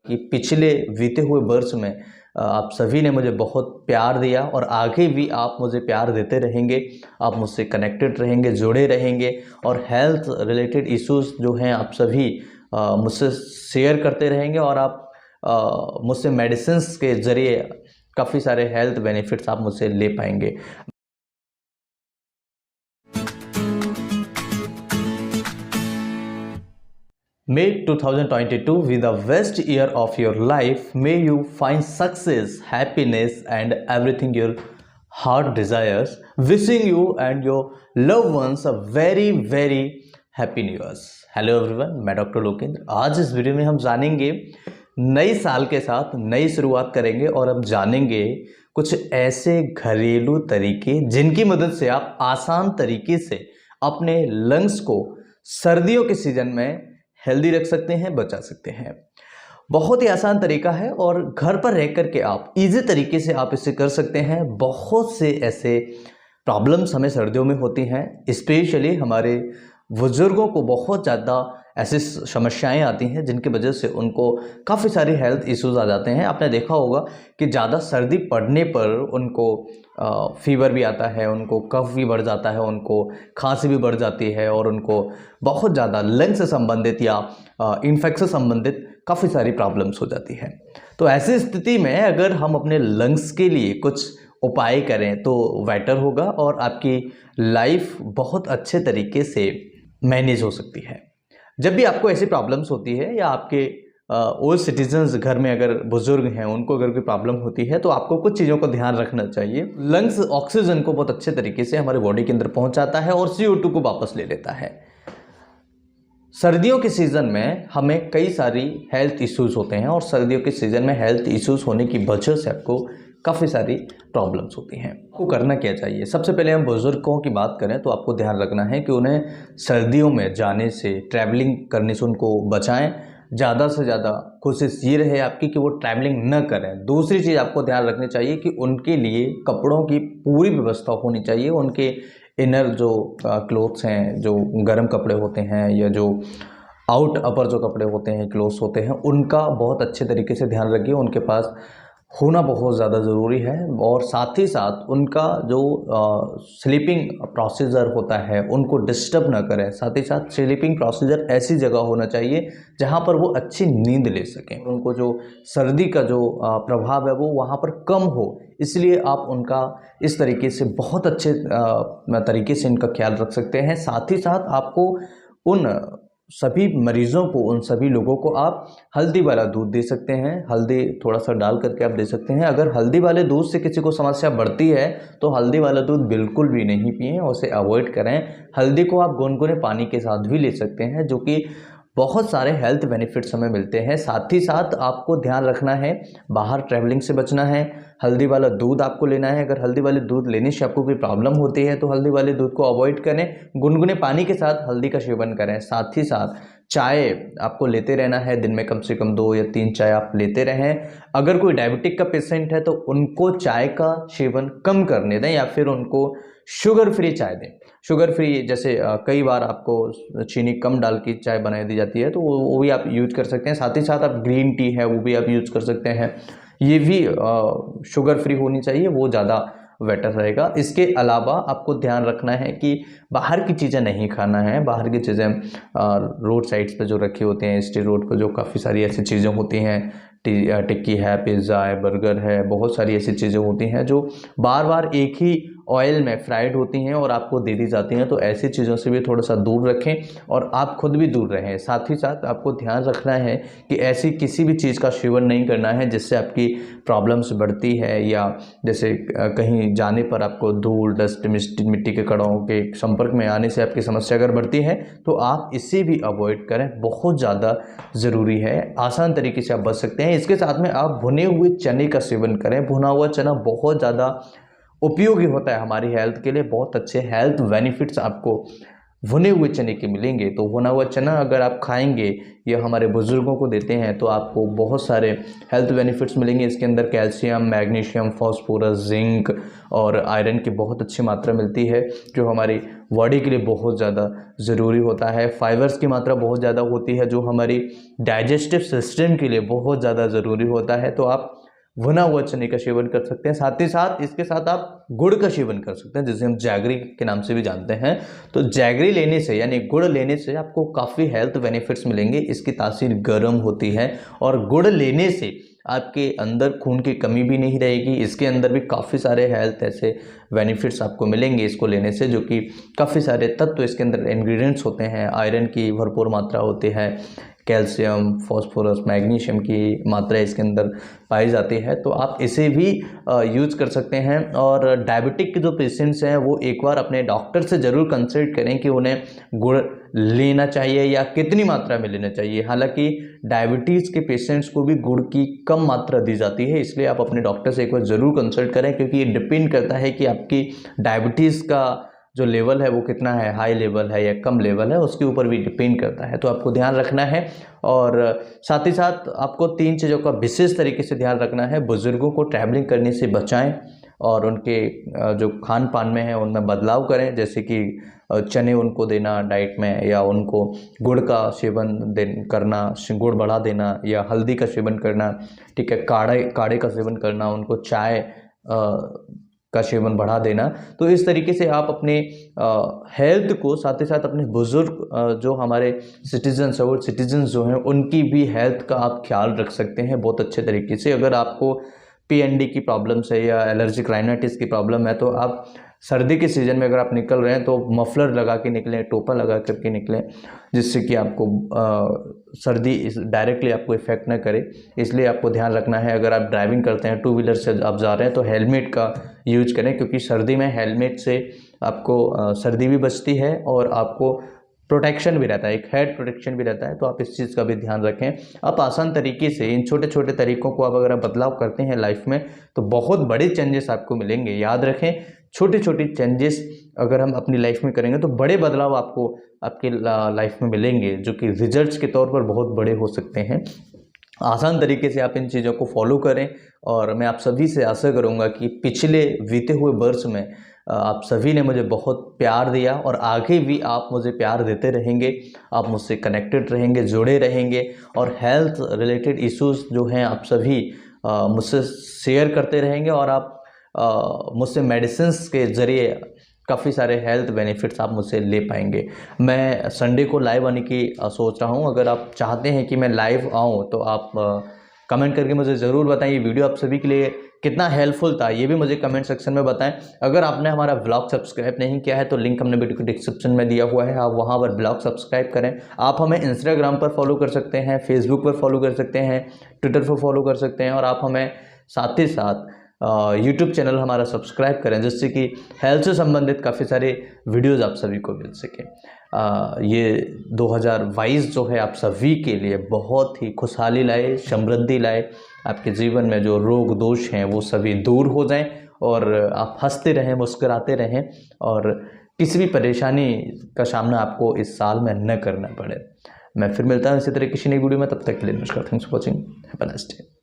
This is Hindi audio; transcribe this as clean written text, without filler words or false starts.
कि पिछले बीते हुए वर्ष में आप सभी ने मुझे बहुत प्यार दिया और आगे भी आप मुझे प्यार देते रहेंगे। आप मुझसे कनेक्टेड रहेंगे, जुड़े रहेंगे और हेल्थ रिलेटेड इश्यूज जो हैं आप सभी मुझसे शेयर करते रहेंगे और आप मुझसे मेडिसिन्स के ज़रिए काफ़ी सारे हेल्थ बेनिफिट्स आप मुझसे ले पाएंगे। May 2022 be the best year of your life. May you find success, happiness, and everything your heart desires. Wishing you and your loved ones a very very happy new year. Hello everyone, मैं डॉक्टर लोकेंद्र। आज इस वीडियो में हम जानेंगे नए साल के साथ नई शुरुआत करेंगे और हम जानेंगे कुछ ऐसे घरेलू तरीके जिनकी मदद से आप आसान तरीके से अपने लंग्स को सर्दियों के सीजन में हेल्दी रख सकते हैं, बचा सकते हैं। बहुत ही आसान तरीका है और घर पर रह कर के आप इजी तरीके से आप इसे कर सकते हैं। बहुत से ऐसे प्रॉब्लम्स हमें सर्दियों में होती हैं, स्पेशली हमारे बुजुर्गों को बहुत ज़्यादा ऐसी समस्याएं आती हैं जिनकी वजह से उनको काफ़ी सारे हेल्थ इश्यूज आ जाते हैं। आपने देखा होगा कि ज़्यादा सर्दी पड़ने पर उनको फीवर भी आता है, उनको कफ भी बढ़ जाता है, उनको खांसी भी बढ़ जाती है और उनको बहुत ज़्यादा लंग से संबंधित या इन्फेक्शन से संबंधित काफ़ी सारी प्रॉब्लम्स हो जाती है। तो ऐसी स्थिति में अगर हम अपने लंग्स के लिए कुछ उपाय करें तो बेटर होगा और आपकी लाइफ बहुत अच्छे तरीके से मैनेज हो सकती है। जब भी आपको ऐसी प्रॉब्लम्स होती है या आपके ओल्ड सिटीजन्स घर में अगर बुजुर्ग हैं उनको अगर कोई प्रॉब्लम होती है तो आपको कुछ चीज़ों का ध्यान रखना चाहिए। लंग्स ऑक्सीजन को बहुत अच्छे तरीके से हमारे बॉडी के अंदर पहुंचाता है और CO2 को वापस ले लेता है। सर्दियों के सीज़न में हमें कई सारी हेल्थ इश्यूज होते हैं और सर्दियों के सीज़न में हेल्थ इश्यूज होने की वजह से आपको काफ़ी सारी प्रॉब्लम्स होती हैं। आपको करना क्या चाहिए? सबसे पहले हम बुजुर्गों की बात करें तो आपको ध्यान रखना है कि उन्हें सर्दियों में जाने से, ट्रैवलिंग करने से उनको बचाएं। ज़्यादा से ज़्यादा कोशिश ये रहे आपकी कि वो ट्रैवलिंग न करें। दूसरी चीज़ आपको ध्यान रखनी चाहिए कि उनके लिए कपड़ों की पूरी व्यवस्था होनी चाहिए। उनके इनर जो क्लोथ्स हैं, जो गर्म कपड़े होते हैं या जो आउट अपर जो कपड़े होते हैं, क्लोथ्स होते हैं, उनका बहुत अच्छे तरीके से ध्यान रखिए। उनके पास होना बहुत ज़्यादा ज़रूरी है और साथ ही साथ उनका जो स्लीपिंग प्रोसीजर होता है उनको डिस्टर्ब ना करें। साथ ही साथ स्लीपिंग प्रोसीजर ऐसी जगह होना चाहिए जहां पर वो अच्छी नींद ले सकें। उनको जो सर्दी का जो प्रभाव है वो वहां पर कम हो, इसलिए आप उनका इस तरीके से बहुत अच्छे तरीके से इनका ख्याल रख सकते हैं। साथ ही साथ आपको उन सभी मरीज़ों को, उन सभी लोगों को आप हल्दी वाला दूध दे सकते हैं। हल्दी थोड़ा सा डाल करके आप दे सकते हैं। अगर हल्दी वाले दूध से किसी को समस्या बढ़ती है तो हल्दी वाला दूध बिल्कुल भी नहीं पिएं, उसे अवॉइड करें। हल्दी को आप गुनगुने पानी के साथ भी ले सकते हैं, जो कि बहुत सारे हेल्थ बेनिफिट्स हमें मिलते हैं। साथ ही साथ आपको ध्यान रखना है, बाहर ट्रैवलिंग से बचना है। हल्दी वाला दूध आपको लेना है। अगर हल्दी वाले दूध लेने से आपको कोई प्रॉब्लम होती है तो हल्दी वाले दूध को अवॉइड करें। गुनगुने पानी के साथ हल्दी का सेवन करें। साथ ही साथ चाय आपको लेते रहना है, दिन में कम से कम 2 या 3 चाय आप लेते रहें। अगर कोई डायबिटिक का पेशेंट है तो उनको चाय का सेवन कम करने दें या फिर उनको शुगर फ्री चाय दें। शुगर फ्री जैसे कई बार आपको चीनी कम डाल की चाय बनाई दी जाती है तो वो भी आप यूज कर सकते हैं। साथ ही साथ आप ग्रीन टी है वो भी आप यूज कर सकते हैं। ये भी शुगर फ्री होनी चाहिए, वो ज़्यादा बेटर रहेगा। इसके अलावा आपको ध्यान रखना है कि बाहर की चीज़ें नहीं खाना है। बाहर की चीज़ें रोड साइड्स पे जो रखी होती हैं, स्ट्रीट रोड पर जो काफ़ी सारी ऐसी चीज़ें होती हैं, टिक्की है, पिज़्ज़ा है, बर्गर है, बहुत सारी ऐसी चीज़ें होती हैं जो बार बार एक ही ऑयल में फ्राइड होती हैं और आपको दे दी जाती हैं। तो ऐसी चीज़ों से भी थोड़ा सा दूर रखें और आप खुद भी दूर रहें। साथ ही साथ आपको ध्यान रखना है कि ऐसी किसी भी चीज़ का सेवन नहीं करना है जिससे आपकी प्रॉब्लम्स बढ़ती है या जैसे कहीं जाने पर आपको धूल, डस्ट, मिट्टी के कणों के संपर्क में आने से आपकी समस्या अगर बढ़ती है तो आप इसे भी अवॉइड करें, बहुत ज़्यादा ज़रूरी है। आसान तरीके से आप बच सकते हैं। इसके साथ में आप भुने हुए चने का सेवन करें। भुना हुआ चना बहुत ज़्यादा उपयोगी होता है हमारी हेल्थ के लिए। बहुत अच्छे हेल्थ बेनिफिट्स आपको भुने हुए चने के मिलेंगे। तो भुना हुआ चना अगर आप खाएंगे या हमारे बुज़ुर्गों को देते हैं तो आपको बहुत सारे हेल्थ बेनिफिट्स मिलेंगे। इसके अंदर कैल्शियम, मैग्नीशियम, फॉस्फोरस, जिंक और आयरन की बहुत अच्छी मात्रा मिलती है, जो हमारी बॉडी के लिए बहुत ज़्यादा ज़रूरी होता है। फाइबर्स की मात्रा बहुत ज़्यादा होती है, जो हमारी डाइजेस्टिव सिस्टम के लिए बहुत ज़्यादा ज़रूरी होता है। तो आप भुना हुआ चने का सेवन कर सकते हैं। साथ ही साथ इसके साथ आप गुड़ का सेवन कर सकते हैं, जिसे हम जैगरी के नाम से भी जानते हैं। तो जैगरी लेने से यानी गुड़ लेने से आपको काफ़ी हेल्थ बेनिफिट्स मिलेंगे। इसकी तासीर गर्म होती है और गुड़ लेने से आपके अंदर खून की कमी भी नहीं रहेगी। इसके अंदर भी काफ़ी सारे हेल्थ ऐसे बेनिफिट्स आपको मिलेंगे इसको लेने से, जो कि काफ़ी सारे तत्व इसके अंदर इंग्रेडिएंट्स होते हैं। आयरन की भरपूर मात्रा होती है, कैल्शियम, फॉस्फोरस, मैग्नीशियम की मात्रा इसके अंदर पाई जाती है। तो आप इसे भी यूज़ कर सकते हैं। और डायबिटिक के जो पेशेंट्स हैं वो एक बार अपने डॉक्टर से ज़रूर कंसल्ट करें कि उन्हें गुड़ लेना चाहिए या कितनी मात्रा में लेना चाहिए। हालांकि डायबिटीज़ के पेशेंट्स को भी गुड़ की कम मात्रा दी जाती है, इसलिए आप अपने डॉक्टर से एक बार ज़रूर कंसल्ट करें, क्योंकि ये डिपेंड करता है कि आपकी डायबिटीज़ का जो लेवल है वो कितना है, हाई लेवल है या कम लेवल है, उसके ऊपर भी डिपेंड करता है। तो आपको ध्यान रखना है। और साथ ही साथ आपको 3 चीज़ों का विशेष तरीके से ध्यान रखना है। बुज़ुर्गों को ट्रैवलिंग करने से बचाएं और उनके जो खान पान में है उनमें बदलाव करें, जैसे कि चने उनको देना डाइट में, या उनको गुड़ का सेवन करना, गुड़ बढ़ा देना, या हल्दी का सेवन करना, ठीक है, काढ़े का सेवन करना, उनको चाय का सेवन बढ़ा देना। तो इस तरीके से आप अपने हेल्थ को, साथ ही साथ अपने बुज़ुर्ग जो हमारे सिटीजन्स है, वो सिटीजन्स जो हैं उनकी भी हेल्थ का आप ख्याल रख सकते हैं बहुत अच्छे तरीके से। अगर आपको PND की प्रॉब्लम्स है या एलर्जिक राइनाइटिस की प्रॉब्लम है, तो आप सर्दी के सीज़न में अगर आप निकल रहे हैं तो मफलर लगा के निकलें, टोपा लगा करके निकलें, जिससे कि आपको सर्दी डायरेक्टली आपको इफ़ेक्ट ना करे। इसलिए आपको ध्यान रखना है। अगर आप ड्राइविंग करते हैं, 2 व्हीलर से आप जा रहे हैं, तो हेलमेट का यूज करें, क्योंकि सर्दी में हेलमेट से आपको सर्दी भी बचती है और आपको प्रोटेक्शन भी रहता है, एक हेड प्रोटेक्शन भी रहता है। तो आप इस चीज़ का भी ध्यान रखें। आप आसान तरीके से इन छोटे छोटे तरीकों को आप अगर बदलाव करते हैं लाइफ में, तो बहुत बड़े चेंजेस आपको मिलेंगे। याद रखें, छोटी छोटी चेंजेस अगर हम अपनी लाइफ में करेंगे तो बड़े बदलाव आपको आपके लाइफ में मिलेंगे, जो कि रिजल्ट्स के तौर पर बहुत बड़े हो सकते हैं। आसान तरीके से आप इन चीज़ों को फॉलो करें। और मैं आप सभी से आशा करूंगा कि पिछले बीते हुए वर्ष में आप सभी ने मुझे बहुत प्यार दिया और आगे भी आप मुझे प्यार देते रहेंगे। आप मुझसे कनेक्टेड रहेंगे, जुड़े रहेंगे, और हेल्थ रिलेटेड इश्यूज जो हैं आप सभी मुझसे शेयर करते रहेंगे, और आप मुझसे मेडिसिन्स के ज़रिए काफ़ी सारे हेल्थ बेनिफिट्स आप मुझसे ले पाएंगे। मैं संडे को लाइव आने की सोच रहा हूं। अगर आप चाहते हैं कि मैं लाइव आऊं तो आप कमेंट करके मुझे ज़रूर बताएं। ये वीडियो आप सभी के लिए कितना हेल्पफुल था, ये भी मुझे कमेंट सेक्शन में बताएं। अगर आपने हमारा ब्लॉग सब्सक्राइब नहीं किया है तो लिंक हमने वीडियो के डिस्क्रिप्शन में दिया हुआ है, आप वहाँ पर ब्लॉग सब्सक्राइब करें। आप हमें इंस्टाग्राम पर फॉलो कर सकते हैं, फेसबुक पर फॉलो कर सकते हैं, ट्विटर पर फॉलो कर सकते हैं, और आप हमें साथ ही साथ यूट्यूब चैनल हमारा सब्सक्राइब करें, जिससे कि हेल्थ से संबंधित काफ़ी सारे वीडियोस आप सभी को मिल सके। ये 2022 जो है आप सभी के लिए बहुत ही खुशहाली लाए, समृद्धि लाए। आपके जीवन में जो रोग दोष हैं वो सभी दूर हो जाएं, और आप हंसते रहें, मुस्कुराते रहें, और किसी भी परेशानी का सामना आपको इस साल में न करना पड़े। मैं फिर मिलता हूँ इसी तरह किसी नई वीडियो में। तब तक के लिए नमस्कार। Thanks for watching. Have a nice day.